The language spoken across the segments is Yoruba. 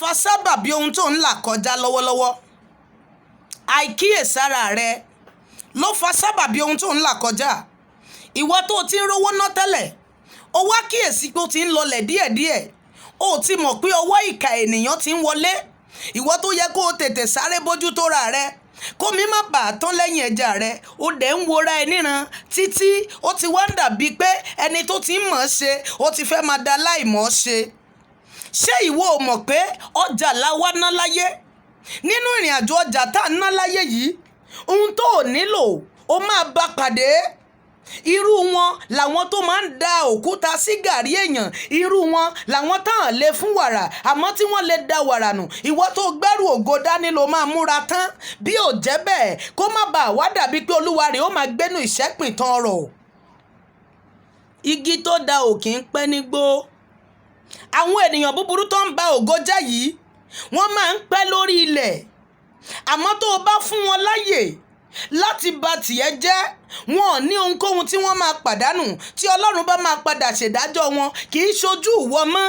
fa sábàbí ohun tó ń là kọjá lọ́wọ́lọ́wọ́. Àìkíyèsára rẹ ló fa sábàbí ohun tó ń là kọjá. Ìwọ tó ti ń rówó ná tẹ́lẹ̀, ó wá kíyèsí pé ó ti ń lọlẹ̀ díẹ̀díẹ̀. Ó ti mọ̀ pé ọwọ́ ìkà ènìyàn ti ń wọlé. Ìwọ tó yẹ kó o tètè sáré bójú tó ra rẹ, kó mi má bàa tán lẹ́yìn ẹja rẹ, ó dẹ̀ ń wora ẹ níran títí ó ti wá ń dàbí pé ẹni tó ti ń mọ̀ ọ́ ṣe ó ti fẹ́ máa da láìmọ̀ ọ́ ṣe. Ṣé ìwọ ò mọ̀ pé ọjà la wá ná láyé? Nínú ìrìn àjò ọjà tá a ná láyé yìí, ohun tó ò nílò ó máa bá pàdé. Irú wọn làwọn tó máa ń da òkúta sí gàrí èèyàn. Irú wọn làwọn táwọn lè fún wàrà àmọ́ tí wọ́n lè da wàrà nù. Ìwọ tó gbẹ́rù ògo dání ló máa múra tán. Bí ò jẹ́ bẹ́ẹ̀, kó má bàa wá dàbí pé olúwa rẹ̀ ó máa gbénú ìṣẹ́pìn tán ọrọ̀. Igi tó da ò kì í pẹ́ nígbó. Àwọn ènìyàn búburú tó ń ba ògo jẹ́ yìí, wọ́n máa ń pẹ́ lórí ilẹ̀. Àmọ́ tó o bá fún wọn láyè láti ba tìẹ jẹ́, wọn ò ní ohunkóhun tí wọ́n máa pàdánù. Tí Ọlọ́run bá máa padà ṣèdájọ́ wọn, kì í ṣojú ìwọ mọ́.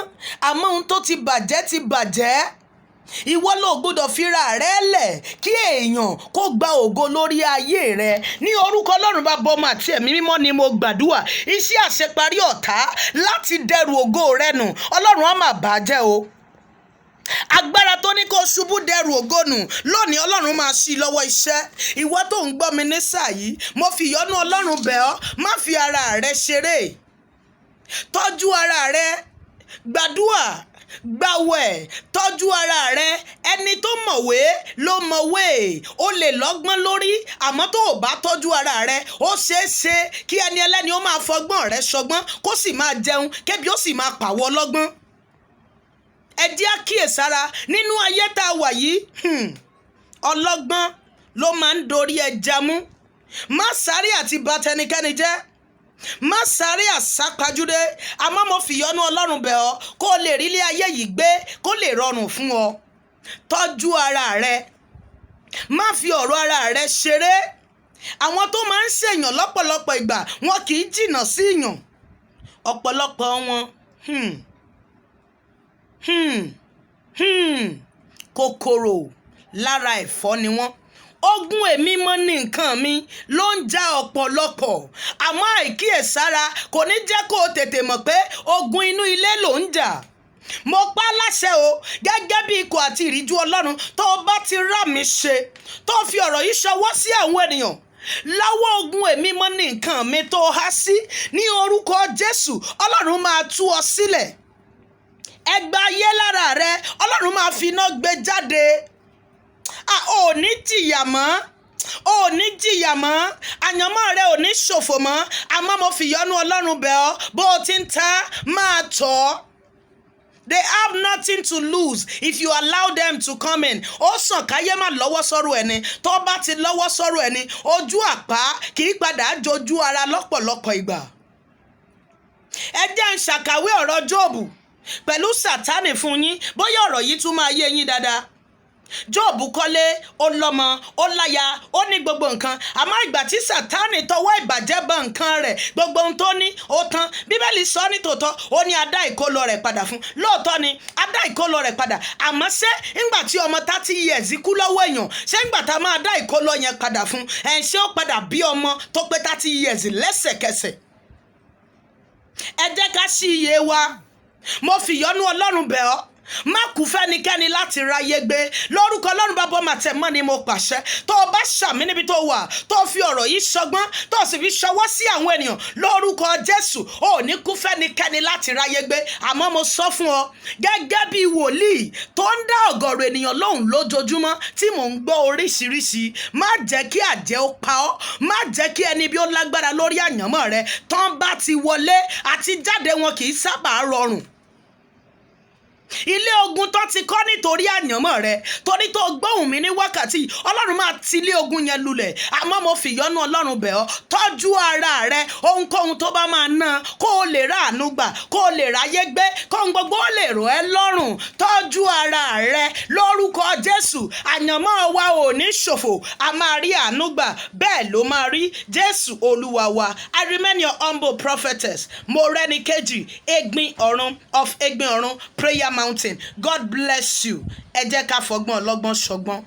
Àmọ́ ohun tó ti bàjẹ́ ti bàjẹ́. Ìwọ ló gbọ́dọ̀ fira rẹ lẹ̀ kí èèyàn kó gba ògo lórí ayé rẹ. Ní orúkọ Ọlọ́run Baba, Ọmọ àti Ẹ̀mí Mímọ́ ni mo gbàdúrà. Iṣẹ́ àṣeparí ọ̀tá láti dẹrù ògo rẹ nù, Ọlọ́run á máa bàjẹ́ o. Agbára tó ní kó ṣubú dẹrù ògo nù lónìí, Ọlọ́run máa ṣí lọ́wọ́ iṣẹ́. Ìwọ tó ń gbọ́ mi ní sáà yìí, mo fi ìyọ́nú Ọlọ́run bẹ̀ ọ́, má fi ara rẹ ṣeré. Tọ́jú ara rẹ, gbàdúrà, gbàwẹ̀, tọ́jú ara rẹ. Ẹni tó mọ̀wé ló mọ̀wé. O lè lọ́gbọ́n lórí, àmọ́ tó o bá tọ́jú ara rẹ, ó ṣeé ṣe kí ẹni ẹlẹ́ni ó máa fọgbọ́n rẹ ṣọgbọ́n, kó sì máa jẹun, kébi ó sì máa pàwọ́ lọ́gbọ́n. Ẹ jẹ́ á kíyèsára nínú ayé tá a wà yìí. Ọlọ́gbọ́n ló máa ń dorí ẹja mú. Má sáré àti bà tẹnikẹ́ni jẹ́. Má sáré àsápajúdé. Àmọ́ mo fìyọ́nú Ọlọ́run bẹ̀ ọ́ kó o lè rí ilé ayé yìí gbé, kó lè rọrùn fún ọ. Tọ́jú ara rẹ. Má fi ọ̀rọ̀ ara rẹ ṣeré. Àwọn tó máa ń ṣèyàn lọ́pọ̀lọpọ̀ ìgbà, wọn kì í jìnnà sí ìyàn. Ọ̀pọ̀lọpọ̀ wọn kòkòrò lára ẹ̀fọ́ ni wọ́n. Ogun èmi mọ́ ní nǹkan mi ló ń ja ọ̀pọ̀lọpọ̀. Àmọ́ àìkíyèsára kò ní jẹ́ kó o tètè mọ̀ pé ogun inú ilé ló ń jà. Mo pa láṣẹ o, gẹ́gẹ́ bí ikọ̀ àti ìríjú Ọlọ́run, tó o bá ti rà mí ṣe, tó fi ọ̀rọ̀ yìí ṣọwọ́ sí àwọn ènìyàn láwọ́ ogun èmi mọ́ ní nǹkan mi tó há sí, ní orúkọ Jésù, Ọlọ́run máa tú ọ sílẹ̀. Ẹgbà ayé lára rẹ, Ọlọ́run máa fi iná gbé jáde. Ò ní jìyà mọ́, ò ní jìyà mọ́, àyànmọ́ rẹ ò ní ṣòfò mọ́. Àmọ́ mo fi ìyọ́nú Ọlọ́run bẹ̀ ọ́, bó o ti ń ta máa tọ̀. They have nothing to lose if you allow them to come in. Ó sàn káyé má lọ́wọ́ sọ́rọ̀ ẹni. Tó bá ti lọ́wọ́ sọ́rọ̀ ẹni, ojú àpá kì í padà jojú ara lọ́pọ̀lọpọ̀ ìgbà. Ẹ jẹ́ ń ṣàkàwé ọ̀rọ̀ Jóòbù pẹ̀lú Sátánì fún yín, bóyá ọ̀rọ̀ yìí tún máa yé yín dáadáa. Jóòbù kọ́lé, ó lọ́mọ, ó láya, ó ní gbogbo nǹkan. Àmọ́ ìgbà tí Sátánì tọwọ́ ìbàjẹ́ bọ nǹkan rẹ̀, gbogbo ohun tó ní ó tán. Bíbélì sọ ní tòótọ́, ó ní a dá ìkólọ rẹ̀ padà fún. Lóòótọ́ ni a dá ìkólọ rẹ̀ padà. Àmọ́ ṣé ńgbà tí ọmọ 30 years kú lọ́wọ́ èèyàn, ṣé ńgbà tá a máa dá ìkólọ yẹn padà fún, ṣé ó padà bí ọmọ tó pé 30 years lẹ́sẹ̀kẹsẹ̀? Ẹ jẹ́ ká ṣí iye wa. Mo fi ìyọ́nú Ọlọ́run bẹ̀ ọ́, má kú fẹ́nikẹ́ni láti ráyé gbé. Lórúkọ Ọlọ́run Baba, Ọmọ àti Ẹ̀mí Mímọ́ ni mo pàṣẹ. Tó o bá ṣàmì níbi tó wà, tó o fi ọ̀rọ̀ yìí ṣọgbọ́n, tó o sì fi ṣọwọ́ sí àwọn ènìyàn, lórúkọ Jésù, ò ní kú fẹ́nikẹ́ni láti ráyé gbé. Àmọ́ mo sọ fún ọ, gẹ́gẹ́ bí wòlíì tó ń dá ọ̀gọ̀rọ̀ ènìyàn lóhùn lójoojúmọ́, tí mò ń gbọ́ oríṣiríṣi, má jẹ́ kí àjẹ́ ó pa ọ́, má jẹ́ kí ẹni bí ó lágbára lórí àyànmọ́ rẹ, tán bá ti wọlé àti jáde wọn kì í sábà rọrùn. Ilé ogun tó ti kọ́ nítorí àyànmọ́ rẹ, torí tó gbóhùn mi ní wákàtí, Ọlọ́run máa ti ilé ogun yẹn lulẹ̀. Àmọ́ mo fi ìyọ́nú Ọlọ́run bẹ̀ ọ́, tọ́jú ara rẹ. Ohunkóhun tó bá máa ná, kó o lè ra àánú gbà, kó o lè ráyé gbé, kó ohun gbogbo ó lè rọ̀ ẹ́ lọ́rùn. Tọ́jú ara rẹ lórúkọ Jésù. Àyànmọ́ wa ò ní ṣòfò, a máa rí àánú gbà, bẹ́ẹ̀ ló máa rí. Jésù Olúwa wa. I remain your humble prophetess, Morẹ Nikéjì, Egbin Ọ̀run of Egbin Ọ̀run, prayer man. mountain. God bless you. Ẹ jẹ́ ká fọgbọ́n ọlọ́gbọ́n ṣọgbọ́n.